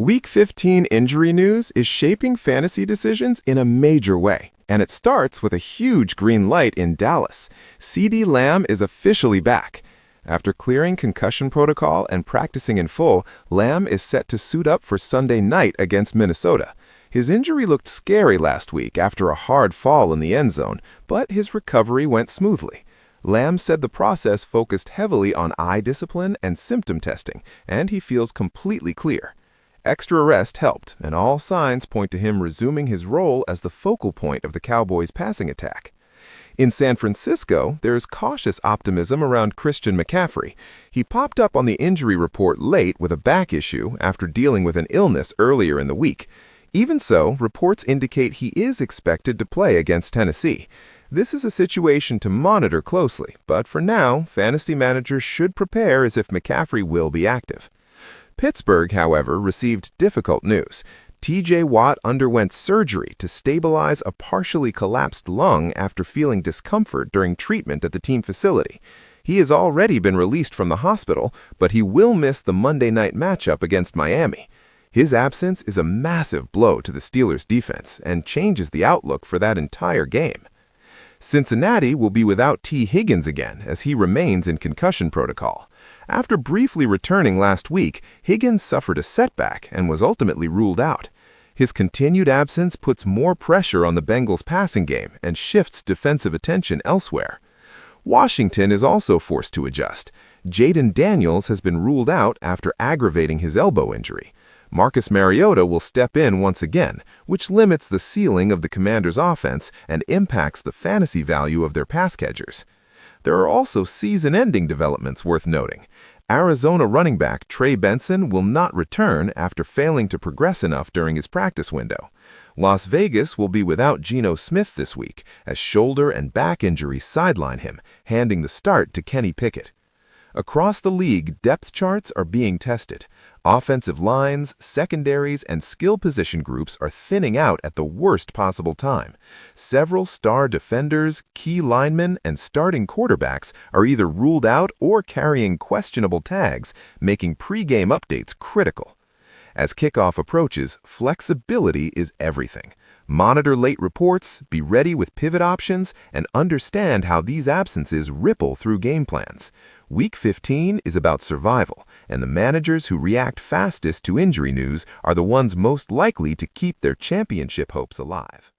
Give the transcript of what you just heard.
Week 15 injury news is shaping fantasy decisions in a major way, and it starts with a huge green light in Dallas. CeeDee Lamb is officially back. After clearing concussion protocol and practicing in full, Lamb is set to suit up for Sunday night against Minnesota. His injury looked scary last week after a hard fall in the end zone, but his recovery went smoothly. Lamb said the process focused heavily on eye discipline and symptom testing, and he feels completely clear. Extra rest helped, and all signs point to him resuming his role as the focal point of the Cowboys' passing attack. In San Francisco, there is cautious optimism around Christian McCaffrey. He popped up on the injury report late with a back issue after dealing with an illness earlier in the week. Even so, reports indicate he is expected to play against Tennessee. This is a situation to monitor closely, but for now, fantasy managers should prepare as if McCaffrey will be active. Pittsburgh, however, received difficult news. T.J. Watt underwent surgery to stabilize a partially collapsed lung after feeling discomfort during treatment at the team facility. He has already been released from the hospital, but he will miss the Monday night matchup against Miami. His absence is a massive blow to the Steelers' defense and changes the outlook for that entire game. Cincinnati will be without T. Higgins again as he remains in concussion protocol. After briefly returning last week, Higgins suffered a setback and was ultimately ruled out. His continued absence puts more pressure on the Bengals' passing game and shifts defensive attention elsewhere. Washington is also forced to adjust. Jaden Daniels has been ruled out after aggravating his elbow injury. Marcus Mariota will step in once again, which limits the ceiling of the Commanders' offense and impacts the fantasy value of their pass catchers. There are also season-ending developments worth noting. Arizona running back Trey Benson will not return after failing to progress enough during his practice window. Las Vegas will be without Geno Smith this week as shoulder and back injuries sideline him, handing the start to Kenny Pickett. Across the league, depth charts are being tested. Offensive lines, secondaries, and skill position groups are thinning out at the worst possible time. Several star defenders, key linemen, and starting quarterbacks are either ruled out or carrying questionable tags, making pre-game updates critical. As kickoff approaches, flexibility is everything. Monitor late reports, be ready with pivot options, and understand how these absences ripple through game plans. Week 15 is about survival, and the managers who react fastest to injury news are the ones most likely to keep their championship hopes alive.